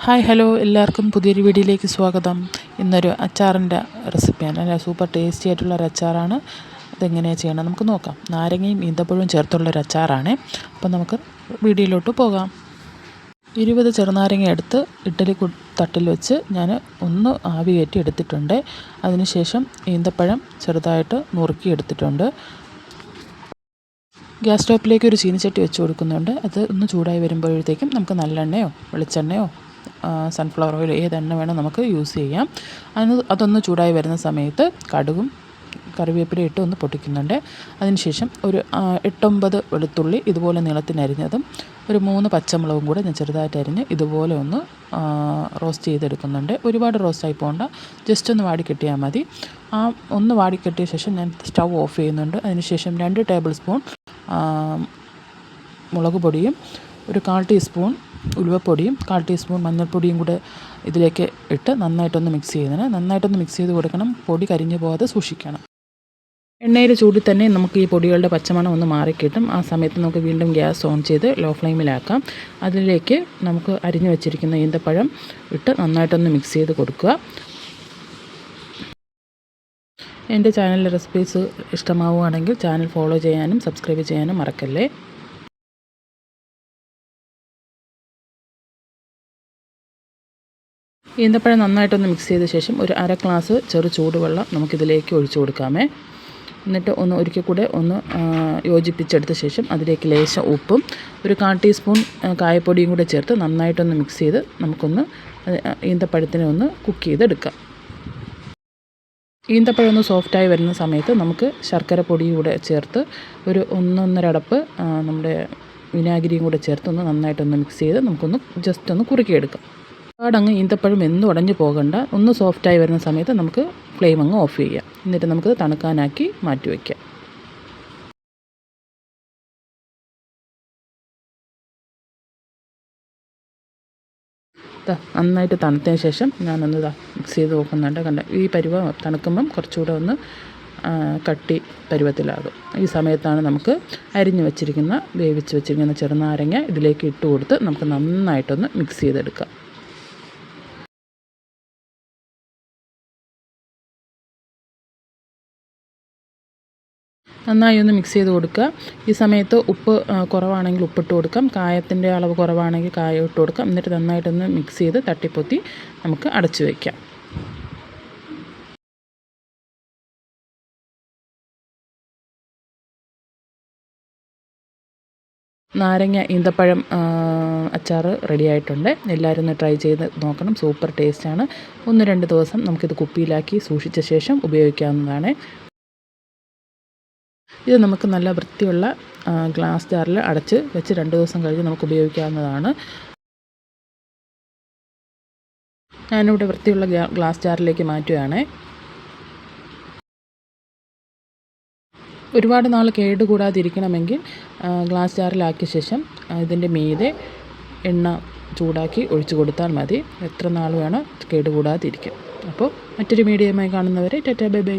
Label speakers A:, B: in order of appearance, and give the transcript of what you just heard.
A: Hi hello എല്ലാവർക്കും പുതിയൊരു വീഡിയോയിലേക്ക് സ്വാഗതം. ഇന്നൊരു അച്ചാറിൻ്റെ റെസിപ്പിയാണ്. നല്ല സൂപ്പർ ടേസ്റ്റി ആയിട്ടുള്ള ഒരു അച്ചാറാണ്. അതെങ്ങനെയാണ് ചെയ്യണം നമുക്ക് നോക്കാം. നാരങ്ങയും ഈന്തപ്പഴവും ചേർത്തുള്ളൊരു അച്ചാറാണ്. അപ്പം നമുക്ക് വീഡിയോയിലോട്ട് പോകാം. 20 ചെറുനാരങ്ങ എടുത്ത് ഇഡ്ഡലി തട്ടിൽ വെച്ച് ഞാൻ ഒന്ന് ആവി കയറ്റി എടുത്തിട്ടുണ്ട്. അതിനുശേഷം ഈന്തപ്പഴം ചെറുതായിട്ട് നുറുക്കി എടുത്തിട്ടുണ്ട്. ഗ്യാസ് സ്റ്റോപ്പിലേക്ക് ഒരു ചീനിച്ചട്ടി വെച്ച് കൊടുക്കുന്നുണ്ട്. അത് ഒന്ന് ചൂടായി വരുമ്പോഴത്തേക്കും നമുക്ക് നല്ലെണ്ണയോ വെളിച്ചെണ്ണയോ സൺഫ്ലവർ ഓയിൽ ഏതെണ്ണ വേണം നമുക്ക് യൂസ് ചെയ്യാം. അതൊന്ന് ചൂടായി വരുന്ന സമയത്ത് കടുകും കറിവേപ്പിലയും ഇട്ട് ഒന്ന് പൊട്ടിക്കുന്നുണ്ട്. അതിനുശേഷം ഒരു 8-9 വെളുത്തുള്ളി ഇതുപോലെ നീളത്തിനരിഞ്ഞതും ഒരു 3 പച്ചമുളകും കൂടെ ഞാൻ ചെറുതായിട്ട് അരിഞ്ഞ് ഇതുപോലെ ഒന്ന് റോസ്റ്റ് ചെയ്തെടുക്കുന്നുണ്ട്. ഒരുപാട് റോസ്റ്റായി പോകണ്ട, ജസ്റ്റ് ഒന്ന് വാടിക്കെട്ടിയാൽ മതി. ഒന്ന് വാടിക്കെട്ടിയ ശേഷം ഞാൻ സ്റ്റൗ ഓഫ് ചെയ്യുന്നുണ്ട്. അതിനുശേഷം 2 ടേബിൾ സ്പൂൺ മുളക് പൊടിയും ഒരു 1/4 ടീസ്പൂൺ ഉലുവപ്പൊടിയും 1/4 ടീസ്പൂൺ മഞ്ഞൾപ്പൊടിയും കൂടെ ഇതിലേക്ക് ഇട്ട് നന്നായിട്ടൊന്ന് മിക്സ് ചെയ്ത് കൊടുക്കണം. പൊടി കരിഞ്ഞു പോകാതെ സൂക്ഷിക്കണം. എണ്ണയുടെ ചൂടിൽ തന്നെ നമുക്ക് ഈ പൊടികളുടെ പച്ചമണം ഒന്ന് മാറിക്കിട്ടും. ആ സമയത്ത് നമുക്ക് വീണ്ടും ഗ്യാസ് ഓൺ ചെയ്ത് ലോ ഫ്ലെയിമിലാക്കാം. അതിലേക്ക് നമുക്ക് അരിഞ്ഞു വെച്ചിരിക്കുന്ന ഈന്തപ്പഴം ഇട്ട് നന്നായിട്ടൊന്ന് മിക്സ് ചെയ്ത് കൊടുക്കുക. എൻ്റെ ചാനലിലെ റെസിപ്പീസ് ഇഷ്ടമാവുകയാണെങ്കിൽ ചാനൽ ഫോളോ ചെയ്യാനും സബ്സ്ക്രൈബ് ചെയ്യാനും മറക്കല്ലേ. ഈന്തപ്പഴം നന്നായിട്ടൊന്ന് മിക്സ് ചെയ്ത ശേഷം ഒരു 1/2 ഗ്ലാസ് ചെറു ചൂടുവെള്ളം നമുക്കിതിലേക്ക് ഒഴിച്ചു കൊടുക്കാമേ. എന്നിട്ട് ഒരിക്കൽ കൂടെ യോജിപ്പിച്ചെടുത്ത ശേഷം അതിലേക്ക് ലേശം ഉപ്പും ഒരു 1/4 ടീസ്പൂൺ കായപ്പൊടിയും കൂടെ ചേർത്ത് നന്നായിട്ടൊന്ന് മിക്സ് ചെയ്ത് നമുക്കൊന്ന് ഈന്തപ്പഴത്തിനെ ഒന്ന് കുക്ക് ചെയ്തെടുക്കാം. ഈന്തപ്പഴം ഒന്ന് സോഫ്റ്റായി വരുന്ന സമയത്ത് നമുക്ക് ശർക്കര പൊടിയും കൂടെ ചേർത്ത് ഒരു 1-1.5 അടപ്പ് നമ്മുടെ വിനാഗിരിയും കൂടെ ചേർത്ത് നന്നായിട്ടൊന്ന് മിക്സ് ചെയ്ത് നമുക്കൊന്ന് ജസ്റ്റ് ഒന്ന് കുറുക്കിയെടുക്കാം. ഒരുപാടങ്ങ് ഈന്തപ്പഴം എന്നും ഉടഞ്ഞു പോകണ്ട. ഒന്ന് സോഫ്റ്റായി വരുന്ന സമയത്ത് നമുക്ക് ഫ്ലെയിം അങ്ങ് ഓഫ് ചെയ്യാം. എന്നിട്ട് നമുക്കത് തണുക്കാനാക്കി മാറ്റി വയ്ക്കാം. നന്നായിട്ട് തണുത്തതിന് ശേഷം ഞാനൊന്ന് മിക്സ് ചെയ്ത് നോക്കുന്നുണ്ട്. ഈ പരുവം തണുക്കുമ്പം കുറച്ചുകൂടെ ഒന്ന് കട്ടി പരുവത്തിലാകും. ഈ സമയത്താണ് നമുക്ക് വേവിച്ച് വെച്ചിരിക്കുന്ന ചെറുനാരങ്ങ ഇതിലേക്ക് ഇട്ട് കൊടുത്ത് നമുക്ക് നന്നായിട്ടൊന്ന് മിക്സ് ചെയ്തെടുക്കാം. നന്നായി ഒന്ന് മിക്സ് ചെയ്ത് കൊടുക്കുക. ഈ സമയത്ത് ഉപ്പ് കുറവാണെങ്കിൽ ഉപ്പിട്ട് കൊടുക്കാം. കായത്തിൻ്റെ അളവ് കുറവാണെങ്കിൽ കായം ഇട്ട് കൊടുക്കാം. എന്നിട്ട് നന്നായിട്ടൊന്ന് മിക്സ് ചെയ്ത് തട്ടിപ്പൊത്തി നമുക്ക് അടച്ചു വയ്ക്കാം. നാരങ്ങ ഈന്തപ്പഴം അച്ചാർ റെഡി ആയിട്ടുണ്ട്. എല്ലാവരും ഒന്ന് ട്രൈ ചെയ്ത് നോക്കണം. സൂപ്പർ ടേസ്റ്റാണ്. 1-2 ദിവസം നമുക്കിത് കുപ്പിയിലാക്കി സൂക്ഷിച്ച ശേഷം ഉപയോഗിക്കാവുന്നതാണ്. ഇത് നമുക്ക് നല്ല വൃത്തിയുള്ള ഗ്ലാസ് ജാറിൽ അടച്ച് വെച്ച് 2 ദിവസം കഴിഞ്ഞ് നമുക്ക് ഉപയോഗിക്കാവുന്നതാണ്. ഞാനിവിടെ വൃത്തിയുള്ള ഗ്ലാസ് ജാറിലേക്ക് മാറ്റുകയാണ്. ഒരുപാട് നാൾ കേടുകൂടാതിരിക്കണമെങ്കിൽ ഗ്ലാസ് ജാറിലാക്കിയ ശേഷം ഇതിൻ്റെ മീതെ എണ്ണ ചൂടാക്കി ഒഴിച്ചു കൊടുത്താൽ മതി. എത്ര നാൾ വേണോ കേടുകൂടാതിരിക്കും. അപ്പോൾ മറ്റൊരു വീഡിയോയുമായി കാണുന്നവരെ ടാറ്റാ ബൈ ബൈ.